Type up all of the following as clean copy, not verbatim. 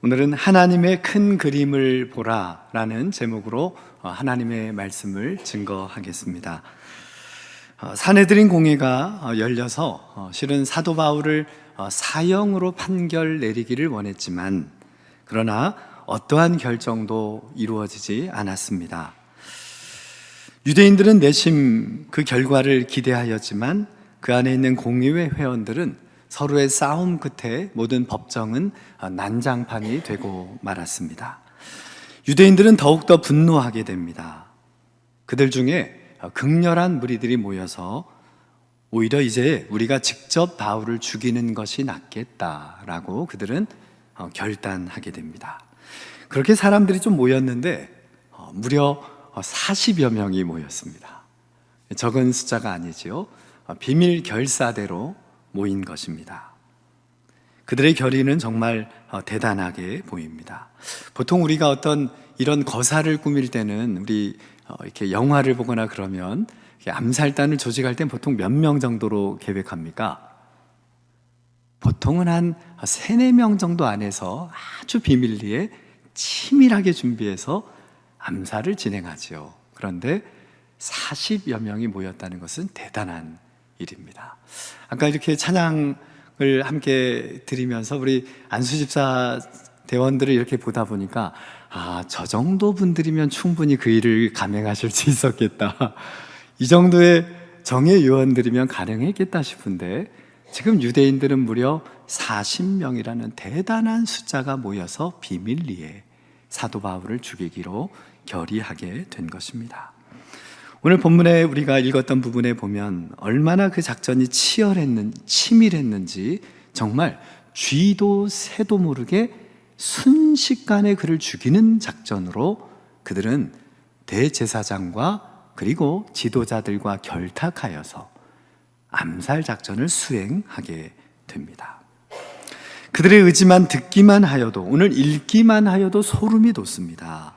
오늘은 하나님의 큰 그림을 보라라는 제목으로 하나님의 말씀을 증거하겠습니다. 사내들인 공회가 열려서 실은 사도 바울을 사형으로 판결 내리기를 원했지만 그러나 어떠한 결정도 이루어지지 않았습니다. 유대인들은 내심 그 결과를 기대하였지만 그 안에 있는 공의회 회원들은 서로의 싸움 끝에 모든 법정은 난장판이 되고 말았습니다. 유대인들은 더욱더 분노하게 됩니다. 그들 중에 극렬한 무리들이 모여서 오히려 이제 우리가 직접 바울을 죽이는 것이 낫겠다라고 그들은 결단하게 됩니다. 그렇게 사람들이 좀 모였는데 무려 40여 명이 모였습니다. 적은 숫자가 아니지요. 비밀 결사대로 모인 것입니다. 그들의 결의는 정말 대단하게 보입니다. 보통 우리가 어떤 이런 거사를 꾸밀 때는 우리 이렇게 영화를 보거나 그러면 암살단을 조직할 땐 보통 몇 명 정도로 계획합니까? 보통은 한 3, 4명 정도 안에서 아주 비밀리에 치밀하게 준비해서 암살을 진행하지요. 그런데 40여 명이 모였다는 것은 대단한 일입니다. 아까 이렇게 찬양을 함께 드리면서 우리 안수집사 대원들을 이렇게 보다 보니까 저 정도 분들이면 충분히 그 일을 감행하실 수 있었겠다. 이 정도의 정예 요원들이면 가능했겠다 싶은데 지금 유대인들은 무려 40명이라는 대단한 숫자가 모여서 비밀리에 사도 바울을 죽이기로 결의하게 된 것입니다. 오늘 본문에 우리가 읽었던 부분에 보면 얼마나 그 작전이 치밀했는지 정말 쥐도 새도 모르게 순식간에 그를 죽이는 작전으로 그들은 대제사장과 그리고 지도자들과 결탁하여서 암살 작전을 수행하게 됩니다. 그들의 의지만 듣기만 하여도, 오늘 읽기만 하여도 소름이 돋습니다.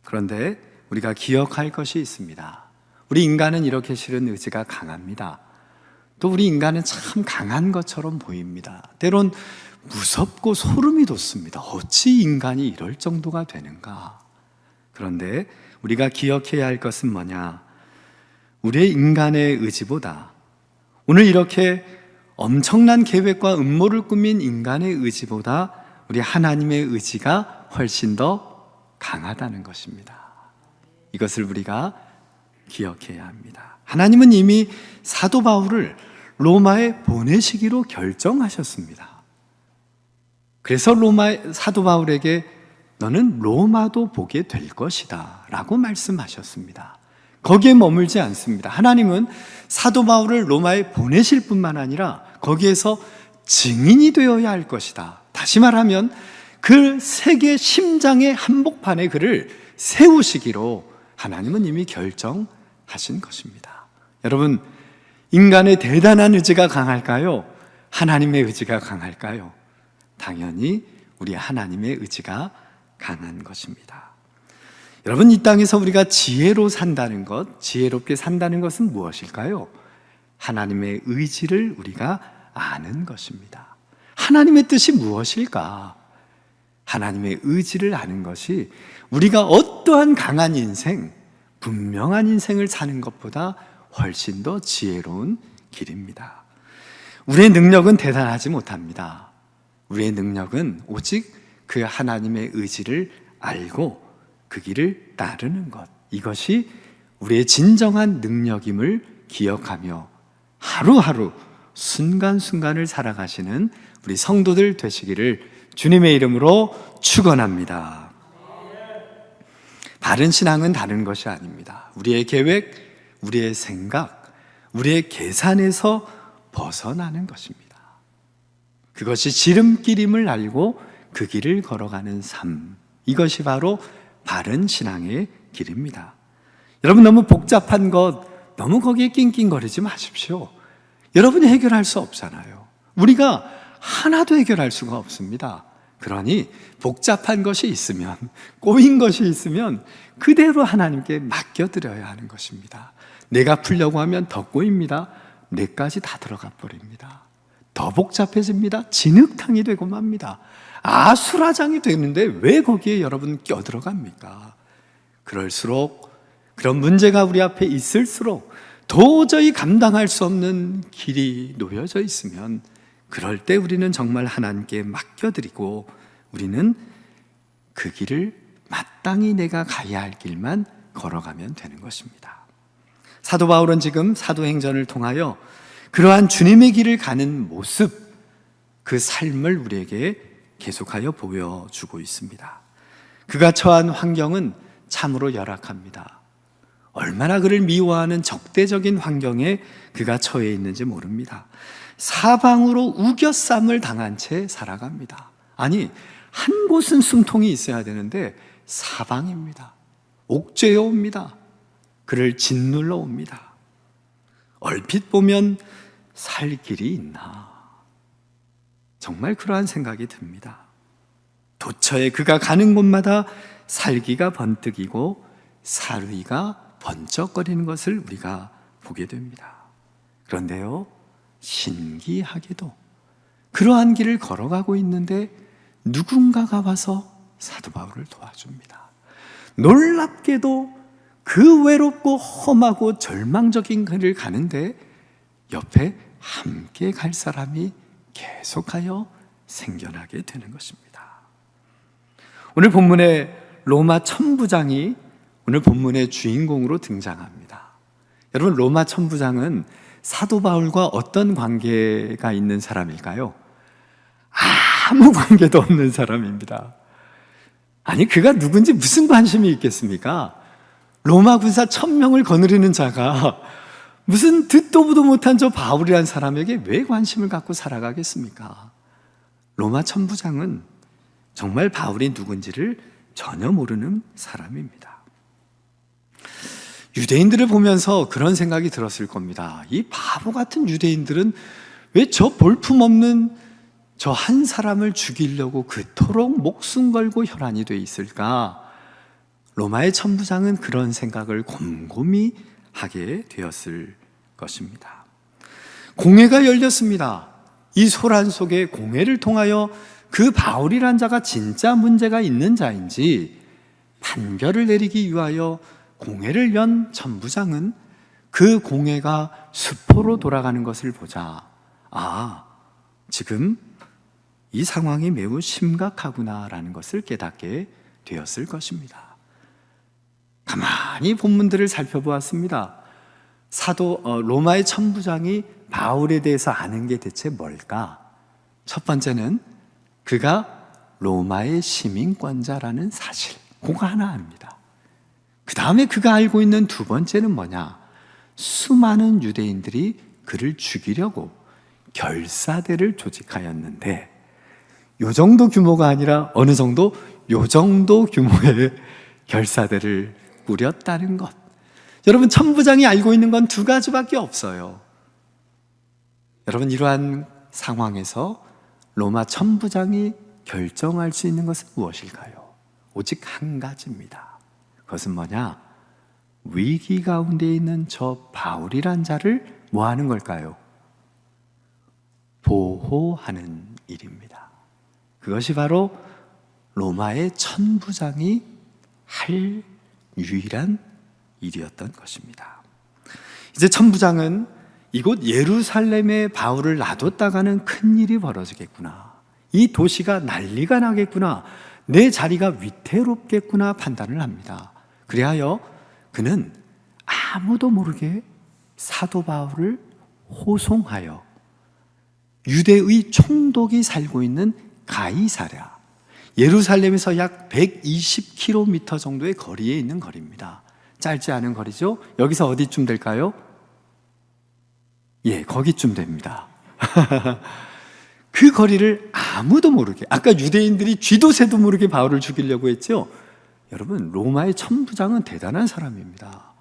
그런데 우리가 기억할 것이 있습니다. 우리 인간은 이렇게 실은 의지가 강합니다. 또 우리 인간은 참 강한 것처럼 보입니다. 때론 무섭고 소름이 돋습니다. 어찌 인간이 이럴 정도가 되는가? 그런데 우리가 기억해야 할 것은 뭐냐? 우리의 인간의 의지보다 오늘 이렇게 엄청난 계획과 음모를 꾸민 인간의 의지보다 우리 하나님의 의지가 훨씬 더 강하다는 것입니다. 이것을 우리가 기억해야 합니다. 하나님은 이미 사도 바울을 로마에 보내시기로 결정하셨습니다. 그래서 사도 바울에게 너는 로마도 보게 될 것이다 라고 말씀하셨습니다. 거기에 머물지 않습니다. 하나님은 사도 바울을 로마에 보내실 뿐만 아니라 거기에서 증인이 되어야 할 것이다. 다시 말하면 그 세계 심장의 한복판에 그를 세우시기로 하나님은 이미 결정하신 것입니다. 여러분, 인간의 대단한 의지가 강할까요? 하나님의 의지가 강할까요? 당연히 우리 하나님의 의지가 강한 것입니다. 여러분, 이 땅에서 우리가 지혜롭게 산다는 것은 무엇일까요? 하나님의 의지를 우리가 아는 것입니다. 하나님의 뜻이 무엇일까? 하나님의 의지를 아는 것이 우리가 어떠한 강한 인생, 분명한 인생을 사는 것보다 훨씬 더 지혜로운 길입니다. 우리의 능력은 대단하지 못합니다. 우리의 능력은 오직 그 하나님의 의지를 알고 그 길을 따르는 것, 이것이 우리의 진정한 능력임을 기억하며 하루하루 순간순간을 살아가시는 우리 성도들 되시기를 주님의 이름으로 축원합니다. 바른 신앙은 다른 것이 아닙니다. 우리의 계획, 우리의 생각, 우리의 계산에서 벗어나는 것입니다. 그것이 지름길임을 알고 그 길을 걸어가는 삶, 이것이 바로 바른 신앙의 길입니다. 여러분, 너무 복잡한 것, 너무 거기에 낑낑거리지 마십시오. 여러분이 해결할 수 없잖아요. 우리가 하나도 해결할 수가 없습니다. 그러니 복잡한 것이 있으면, 꼬인 것이 있으면 그대로 하나님께 맡겨드려야 하는 것입니다. 내가 풀려고 하면 더 꼬입니다. 내까지 다 들어가 버립니다. 더 더 복잡해집니다. 진흙탕이 되고 맙니다. 아수라장이 되는데 왜 거기에 여러분 껴들어갑니까? 그럴수록, 그런 문제가 우리 앞에 있을수록 도저히 감당할 수 없는 길이 놓여져 있으면, 그럴 때 우리는 정말 하나님께 맡겨드리고 우리는 그 길을 마땅히 내가 가야 할 길만 걸어가면 되는 것입니다. 사도 바울은 지금 사도행전을 통하여 그러한 주님의 길을 가는 모습, 그 삶을 우리에게 계속하여 보여주고 있습니다. 그가 처한 환경은 참으로 열악합니다. 얼마나 그를 미워하는 적대적인 환경에 그가 처해 있는지 모릅니다. 사방으로 우겨쌈을 당한 채 살아갑니다. 아니, 한 곳은 숨통이 있어야 되는데 사방입니다. 옥죄어 옵니다. 그를 짓눌러 옵니다. 얼핏 보면 살 길이 있나? 정말 그러한 생각이 듭니다. 도처에 그가 가는 곳마다 살기가 번뜩이고 사르이가 번쩍거리는 것을 우리가 보게 됩니다. 그런데요, 신기하게도 그러한 길을 걸어가고 있는데 누군가가 와서 사도 바울을 도와줍니다. 놀랍게도 그 외롭고 험하고 절망적인 길을 가는데 옆에 함께 갈 사람이 계속하여 생겨나게 되는 것입니다. 오늘 본문의 로마 천부장이 오늘 본문의 주인공으로 등장합니다. 여러분, 로마 천부장은 사도 바울과 어떤 관계가 있는 사람일까요? 아무 관계도 없는 사람입니다. 아니, 그가 누군지 무슨 관심이 있겠습니까? 로마 군사 1000명을 거느리는 자가 무슨 듣도 보도 못한 저 바울이라는 사람에게 왜 관심을 갖고 살아가겠습니까? 로마 천부장은 정말 바울이 누군지를 전혀 모르는 사람입니다. 유대인들을 보면서 그런 생각이 들었을 겁니다. 이 바보 같은 유대인들은 왜 저 볼품없는 저 한 사람을 죽이려고 그토록 목숨 걸고 혈안이 돼 있을까? 로마의 천부장은 그런 생각을 곰곰이 하게 되었을 것입니다. 공회가 열렸습니다. 이 소란 속에 공회를 통하여 그 바울이란 자가 진짜 문제가 있는 자인지 판결을 내리기 위하여 공회를 연 천부장은 그 공회가 수포로 돌아가는 것을 보자, 지금 이 상황이 매우 심각하구나라는 것을 깨닫게 되었을 것입니다. 가만히 본문들을 살펴보았습니다. 로마의 천부장이 바울에 대해서 아는 게 대체 뭘까? 첫 번째는 그가 로마의 시민권자라는 사실, 그거 하나 압니다. 그 다음에 그가 알고 있는 두 번째는 뭐냐? 수많은 유대인들이 그를 죽이려고 결사대를 조직하였는데, 요 정도 규모가 아니라 어느 정도 요 정도 규모의 결사대를 꾸렸다는 것. 여러분, 천부장이 알고 있는 건 두 가지밖에 없어요. 여러분, 이러한 상황에서 로마 천부장이 결정할 수 있는 것은 무엇일까요? 오직 한 가지입니다. 그것은 뭐냐? 위기 가운데 있는 저 바울이란 자를 뭐 하는 걸까요? 보호하는 일입니다. 그것이 바로 로마의 천부장이 할 유일한 일이었던 것입니다. 이제 천부장은 이곳 예루살렘에 바울을 놔뒀다가는 큰 일이 벌어지겠구나, 이 도시가 난리가 나겠구나, 내 자리가 위태롭겠구나 판단을 합니다. 그리하여 그는 아무도 모르게 사도 바울을 호송하여 유대의 총독이 살고 있는 가이사랴, 예루살렘에서 약 120km 정도의 거리에 있는 거리입니다. 짧지 않은 거리죠? 여기서 어디쯤 될까요? 예, 거기쯤 됩니다. 그 거리를 아무도 모르게, 아까 유대인들이 쥐도 새도 모르게 바울을 죽이려고 했죠? 여러분, 로마의 천부장은 대단한 사람입니다.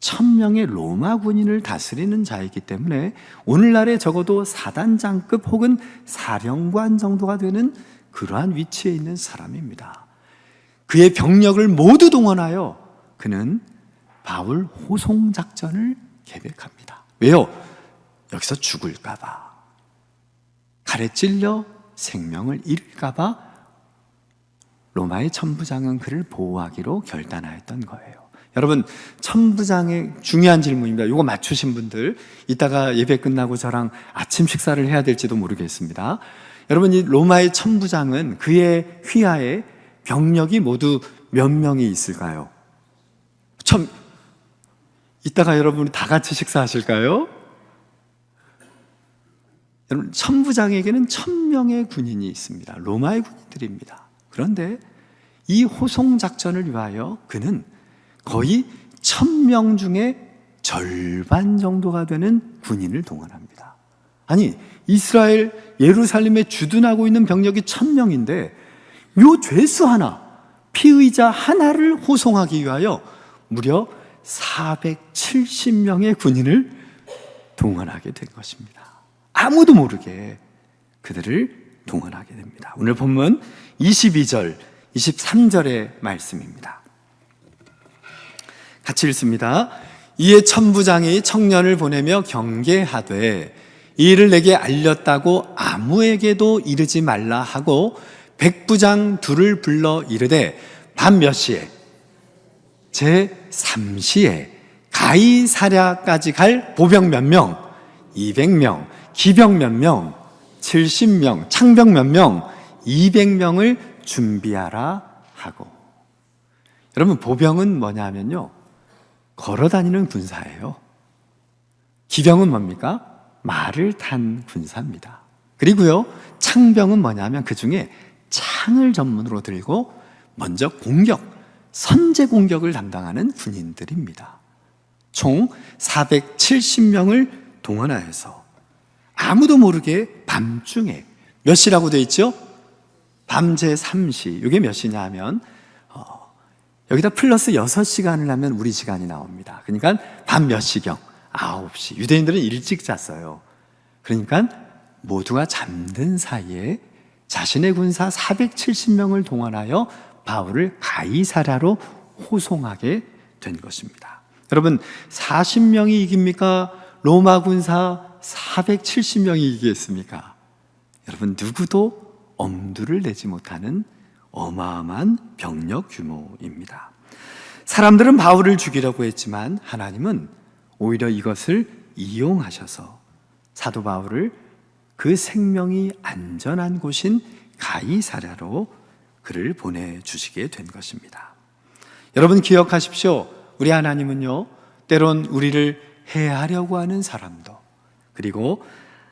1000명의 로마 군인을 다스리는 자이기 때문에 오늘날에 적어도 사단장급 혹은 사령관 정도가 되는 그러한 위치에 있는 사람입니다. 그의 병력을 모두 동원하여 그는 바울 호송 작전을 계획합니다. 왜요? 여기서 죽을까 봐. 칼에 찔려 생명을 잃을까봐 로마의 천부장은 그를 보호하기로 결단하였던 거예요. 여러분, 천부장의 중요한 질문입니다. 이거 맞추신 분들 이따가 예배 끝나고 저랑 아침 식사를 해야 될지도 모르겠습니다. 여러분, 이 로마의 천부장은 그의 휘하에 병력이 모두 몇 명이 있을까요? 이따가 여러분이 다 같이 식사하실까요? 여러분, 천부장에게는 1000명의 군인이 있습니다. 로마의 군인들입니다. 그런데 이 호송작전을 위하여 그는 거의 1000명 중에 절반 정도가 되는 군인을 동원합니다. 아니, 이스라엘 예루살렘에 주둔하고 있는 병력이 1000명인데 요 죄수 하나, 피의자 하나를 호송하기 위하여 무려 470명의 군인을 동원하게 된 것입니다. 아무도 모르게 그들을 동원하게 됩니다. 오늘 본문 22절, 23절의 말씀입니다. 같이 읽습니다. 이에 천부장이 청년을 보내며 경계하되 이 일을 내게 알렸다고 아무에게도 이르지 말라 하고 백부장 둘을 불러 이르되 밤 몇 시에? 제3시에 가이사랴까지 갈 보병 몇 명? 200명, 기병 몇 명? 70명, 창병 몇 명? 200명을 준비하라 하고. 여러분, 보병은 뭐냐면요, 걸어다니는 군사예요. 기병은 뭡니까? 말을 탄 군사입니다. 그리고요, 창병은 뭐냐면 그 중에 창을 전문으로 들고 먼저 공격, 선제 공격을 담당하는 군인들입니다. 총 470명을 동원하여서 아무도 모르게 밤중에, 몇 시라고 되어 있죠? 밤제 3시. 이게 몇 시냐 하면 여기다 플러스 6시간을 하면 우리 시간이 나옵니다. 그러니까 밤 몇 시경? 9시. 유대인들은 일찍 잤어요. 그러니까 모두가 잠든 사이에 자신의 군사 470명을 동원하여 바울을 가이사랴로 호송하게 된 것입니다. 여러분, 40명이 이깁니까? 로마 군사 470명이 이기겠습니까? 여러분, 누구도 엄두를 내지 못하는 어마어마한 병력 규모입니다. 사람들은 바울을 죽이려고 했지만 하나님은 오히려 이것을 이용하셔서 사도 바울을 그 생명이 안전한 곳인 가이사랴로 그를 보내주시게 된 것입니다. 여러분, 기억하십시오. 우리 하나님은요, 때론 우리를 해하려고 하는 사람도, 그리고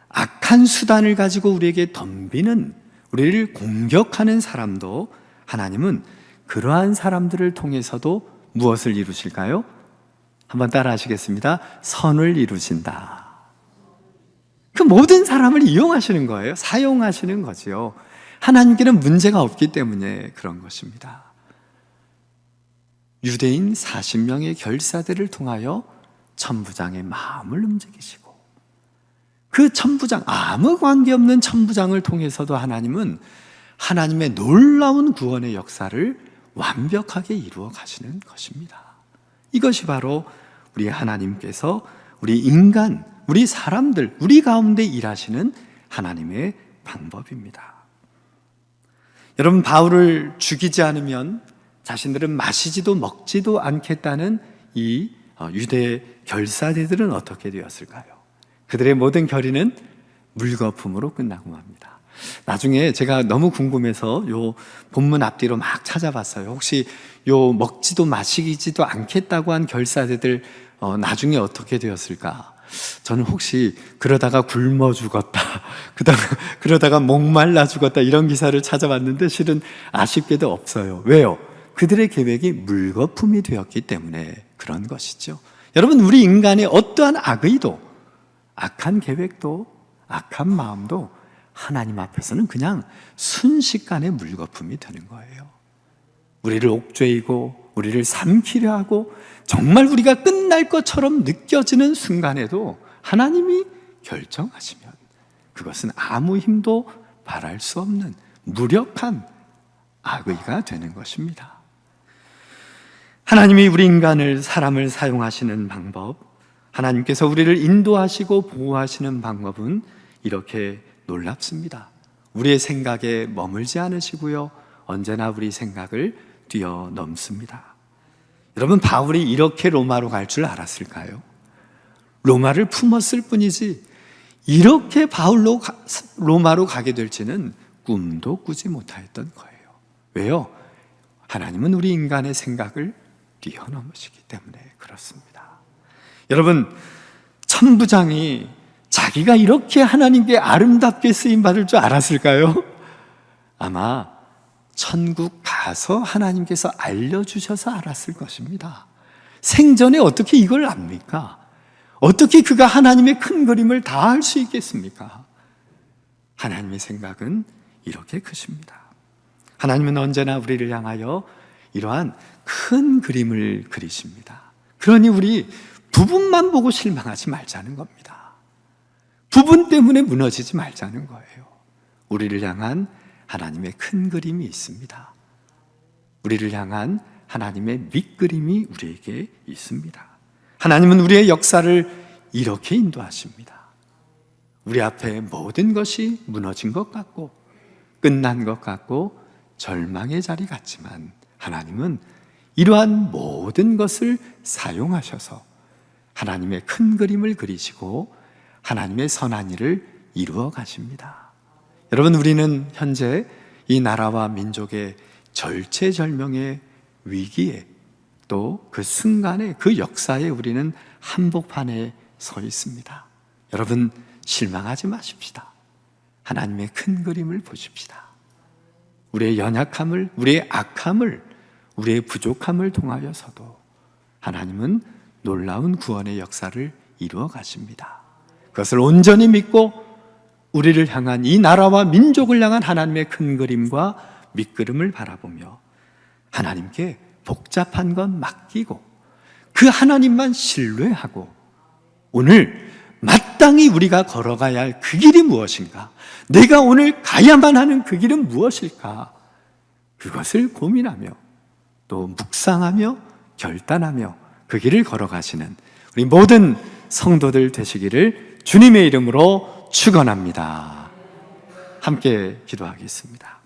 악한 수단을 가지고 우리에게 덤비는, 우리를 공격하는 사람도 하나님은 그러한 사람들을 통해서도 무엇을 이루실까요? 한번 따라 하시겠습니다. 선을 이루신다. 그 모든 사람을 이용하시는 거예요. 사용하시는 거지요. 하나님께는 문제가 없기 때문에 그런 것입니다. 유대인 40명의 결사들을 통하여 천부장의 마음을 움직이시고, 그 천부장, 아무 관계없는 천부장을 통해서도 하나님은 하나님의 놀라운 구원의 역사를 완벽하게 이루어 가시는 것입니다. 이것이 바로 우리 하나님께서 우리 인간, 우리 사람들, 우리 가운데 일하시는 하나님의 방법입니다. 여러분, 바울을 죽이지 않으면 자신들은 마시지도 먹지도 않겠다는 이 유대 결사대들은 어떻게 되었을까요? 그들의 모든 결의는 물거품으로 끝나고 맙니다. 나중에 제가 너무 궁금해서 요 본문 앞뒤로 막 찾아봤어요. 혹시 요 먹지도 마시지도 않겠다고 한 결사대들 나중에 어떻게 되었을까? 저는 혹시 그러다가 굶어 죽었다, 그러다가 목말라 죽었다, 이런 기사를 찾아봤는데 실은 아쉽게도 없어요. 왜요? 그들의 계획이 물거품이 되었기 때문에 그런 것이죠. 여러분, 우리 인간의 어떠한 악의도, 악한 계획도, 악한 마음도 하나님 앞에서는 그냥 순식간에 물거품이 되는 거예요. 우리를 옥죄이고 우리를 삼키려 하고 정말 우리가 끝날 것처럼 느껴지는 순간에도 하나님이 결정하시면 그것은 아무 힘도 발할 수 없는 무력한 악의가 되는 것입니다. 하나님이 우리 인간을, 사람을 사용하시는 방법, 하나님께서 우리를 인도하시고 보호하시는 방법은 이렇게 놀랍습니다. 우리의 생각에 머물지 않으시고요, 언제나 우리 생각을 뛰어넘습니다. 여러분, 바울이 이렇게 로마로 갈 줄 알았을까요? 로마를 품었을 뿐이지 이렇게 로마로 가게 될지는 꿈도 꾸지 못하였던 거예요. 왜요? 하나님은 우리 인간의 생각을 뛰어넘으시기 때문에 그렇습니다. 여러분, 천부장이 자기가 이렇게 하나님께 아름답게 쓰임받을 줄 알았을까요? 아마 천국 가서 하나님께서 알려주셔서 알았을 것입니다. 생전에 어떻게 이걸 압니까? 어떻게 그가 하나님의 큰 그림을 다 알 수 있겠습니까? 하나님의 생각은 이렇게 크십니다. 하나님은 언제나 우리를 향하여 이러한 큰 그림을 그리십니다. 그러니 우리 부분만 보고 실망하지 말자는 겁니다. 부분 때문에 무너지지 말자는 거예요. 우리를 향한 하나님의 큰 그림이 있습니다. 우리를 향한 하나님의 밑그림이 우리에게 있습니다. 하나님은 우리의 역사를 이렇게 인도하십니다. 우리 앞에 모든 것이 무너진 것 같고 끝난 것 같고 절망의 자리 같지만 하나님은 이러한 모든 것을 사용하셔서 하나님의 큰 그림을 그리시고 하나님의 선한 일을 이루어 가십니다. 여러분, 우리는 현재 이 나라와 민족의 절체절명의 위기에, 또 그 순간에, 그 역사에 우리는 한복판에 서 있습니다. 여러분, 실망하지 마십시다. 하나님의 큰 그림을 보십시다. 우리의 연약함을, 우리의 악함을, 우리의 부족함을 통하여서도 하나님은 놀라운 구원의 역사를 이루어 가십니다. 그것을 온전히 믿고 우리를 향한, 이 나라와 민족을 향한 하나님의 큰 그림과 밑그림을 바라보며 하나님께 복잡한 건 맡기고 그 하나님만 신뢰하고 오늘 마땅히 우리가 걸어가야 할 그 길이 무엇인가, 내가 오늘 가야만 하는 그 길은 무엇일까, 그것을 고민하며 또 묵상하며 결단하며 그 길을 걸어가시는 우리 모든 성도들 되시기를 주님의 이름으로 축원합니다. 함께 기도하겠습니다.